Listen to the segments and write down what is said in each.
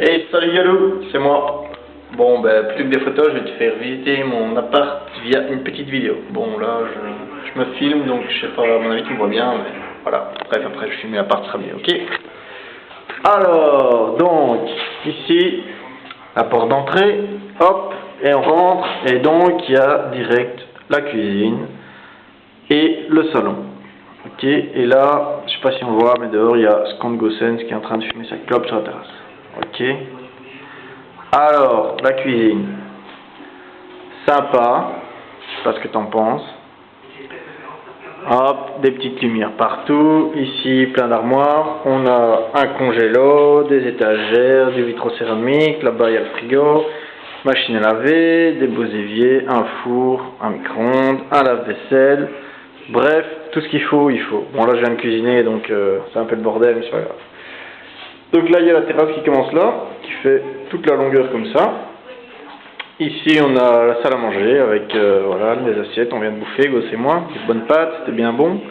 Hey, salut Galou, c'est moi. Bon, ben, plutôt que des photos, je vais te faire visiter mon appart via une petite vidéo. Bon, là, je me filme, donc je sais pas, à mon avis, tu me vois bien, mais voilà. Bref, après, je filme l'appart, ça sera mieux, ok? Alors, donc, ici, la porte d'entrée, hop, et on rentre, et donc, il y a direct la cuisine et le salon. Ok, et là, je sais pas si on voit, mais dehors, il y a Skand Gossens qui est en train de fumer sa clope sur la terrasse. Ok. Alors, la cuisine. Sympa. Je sais pas ce que t'en penses. Hop, des petites lumières partout. Ici, plein d'armoires. On a un congélo, des étagères, du vitrocéramique. Là-bas, il y a le frigo. Machine à laver, des beaux éviers, un four, un micro-ondes, un lave-vaisselle. Bref, tout ce qu'il faut, il faut. Bon, là, je viens de cuisiner, donc c'est un peu le bordel, mais c'est pas grave. Donc là, il y a la terrasse qui commence là, qui fait toute la longueur comme ça. Ici, on a la salle à manger avec voilà, les assiettes, on vient de bouffer, Gosse et moi, des bonnes pâtes, c'était bien bon.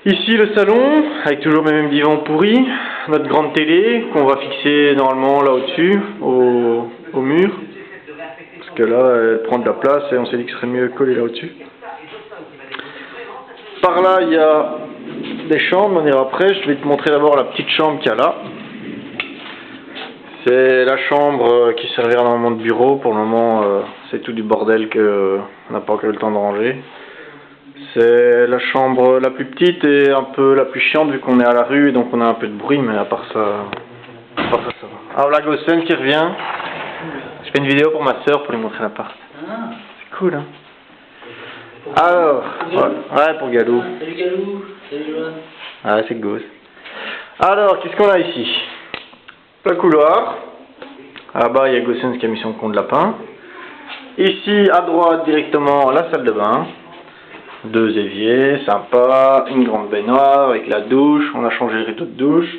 Ici, le salon, avec toujours mes mêmes divans pourris, notre grande télé qu'on va fixer normalement là au-dessus, au mur. Parce que là, elle prend de la place et on s'est dit que ce serait mieux coller là au-dessus. Par là, il y a des chambres, on ira après. Je vais te montrer d'abord la petite chambre qu'il y a là. C'est la chambre qui servira normalement de bureau. Pour le moment, c'est tout du bordel qu'on n'a pas encore eu le temps de ranger. C'est la chambre la plus petite et un peu la plus chiante vu qu'on est à la rue et donc on a un peu de bruit, mais à part ça, ça va. Alors la Gossen qui revient. Je fais une vidéo pour ma soeur pour lui montrer l'appart. C'est cool, hein. Alors, ouais, pour Galou. Salut Galou, salut Joanne. Ah, c'est Gosse. Alors, qu'est-ce qu'on a ici? Le couloir. Là-bas, il y a Gossens qui a mis son con de lapin. Ici, à droite, directement, la salle de bain. Deux éviers, sympa. Une grande baignoire avec la douche. On a changé le rideau de douche.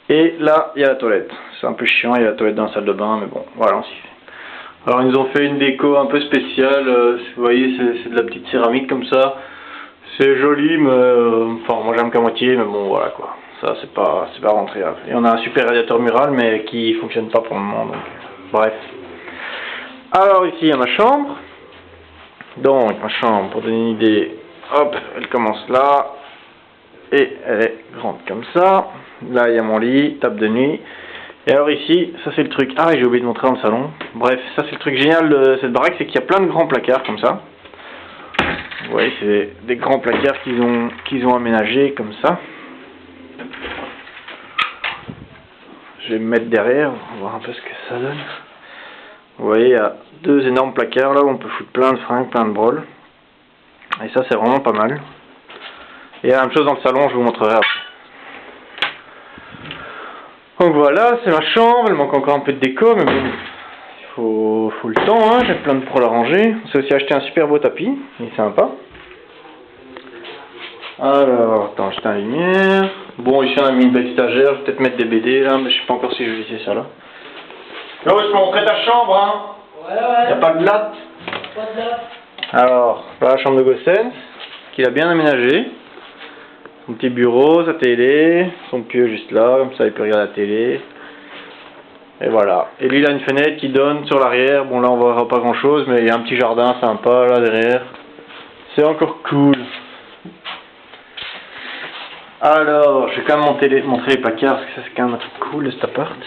Et là, il y a la toilette. C'est un peu chiant, il y a la toilette dans la salle de bain, mais bon, voilà, on s'y fait. Alors, ils nous ont fait une déco un peu spéciale. Vous voyez, c'est de la petite céramique comme ça. C'est joli, mais enfin, moi j'aime qu'à moitié, mais bon, voilà quoi. Ça, c'est pas rentré. Et on a un super radiateur mural, mais qui fonctionne pas pour le moment, donc bref. Alors, ici, il y a ma chambre. Donc, ma chambre, pour donner une idée, hop, elle commence là. Et elle est grande comme ça. Là, il y a mon lit, table de nuit. Et alors ici, ça c'est le truc. Ah, j'ai oublié de montrer dans le salon. Bref, ça c'est le truc génial de cette baraque, c'est qu'il y a plein de grands placards comme ça. Vous voyez, c'est des grands placards qu'ils ont aménagés comme ça. Je vais me mettre derrière, on va voir un peu ce que ça donne. Vous voyez, il y a deux énormes placards là où on peut foutre plein de fringues, plein de broles. Et ça c'est vraiment pas mal. Et il y a la même chose dans le salon, je vous montrerai après. Donc voilà, c'est ma chambre, elle manque encore un peu de déco, mais bon, il faut le temps, hein, j'ai plein de proles à ranger. On s'est aussi acheté un super beau tapis, il est sympa. Alors, attends, j'éteins la lumière. Bon, ici on a mis une petite étagère, je vais peut-être mettre des BD là, mais je sais pas encore si je vais laisser ça là. Yo, je peux montrer ta chambre, hein? Ouais. Y'a pas de latte? Pas de latte. Alors, voilà la chambre de Gossens, qu'il a bien aménagé. Son petit bureau, sa télé, son pieu juste là, comme ça il peut regarder la télé. Et voilà. Et lui il a une fenêtre qui donne sur l'arrière. Bon là on verra pas grand chose, mais il y a un petit jardin sympa là derrière. C'est encore cool. Alors, je vais quand même montrer les placards parce que ça c'est quand même un truc cool de cet appart.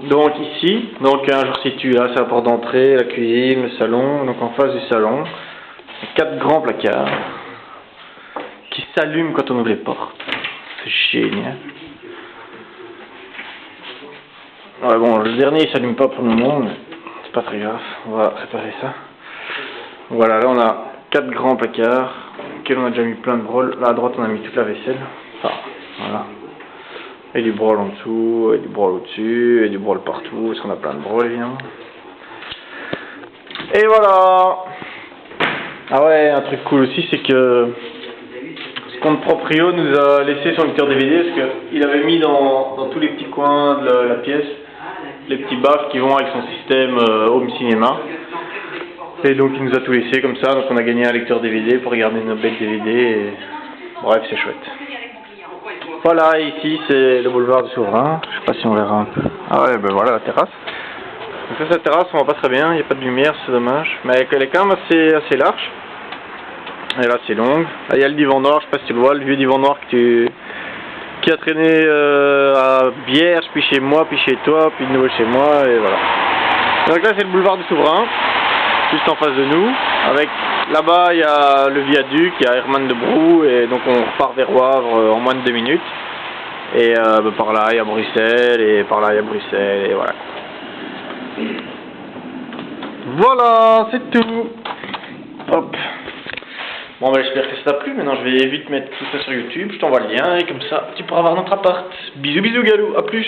Donc ici, donc je resitue là, c'est la porte d'entrée, la cuisine, le salon, donc en face du salon. 4 grands placards qui s'allument quand on ouvre les portes. C'est génial. Ouais, bon, le dernier il s'allume pas pour le moment, mais c'est pas très grave. On va réparer ça. Voilà, là on a 4 grands placards auxquels on a déjà mis plein de broles. Là à droite on a mis toute la vaisselle. Enfin, voilà. Et du brol en dessous, et du brol au-dessus, et du brol partout, parce qu'on a plein de broles évidemment. Et voilà. Ah ouais, un truc cool aussi, c'est que Skand Proprio nous a laissé son lecteur DVD parce qu'il avait mis dans tous les petits coins de la pièce les petits baffes qui vont avec son système home cinéma. Et donc il nous a tout laissé comme ça, donc on a gagné un lecteur DVD pour regarder nos belles DVD et bref, c'est chouette. Voilà, ici c'est le boulevard du Souverain. Je sais pas si on verra un peu. Ah ouais, ben voilà la terrasse. Donc ça, cette terrasse, on voit pas très bien, il n'y a pas de lumière, c'est dommage. Mais elle est quand même assez large. Elle est assez longue. Là, il y a le divan noir, je sais pas si tu le vois, le vieux divan noir qui a traîné à Bierge, puis chez moi, puis chez toi, puis de nouveau chez moi, et voilà. Donc là, c'est le boulevard du Souverain, juste en face de nous. Avec là-bas, il y a le viaduc, il y a Herman de Brou, et donc on repart vers Wavre en moins de 2 minutes. Et par là, il y a Bruxelles, et par là, il y a Bruxelles, et voilà. Voilà, c'est tout. Hop. Bon, ben j'espère que ça t'a plu. Maintenant, je vais vite mettre tout ça sur YouTube. Je t'envoie le lien, et comme ça, tu pourras voir notre appart. Bisous, bisous, Galou. À plus.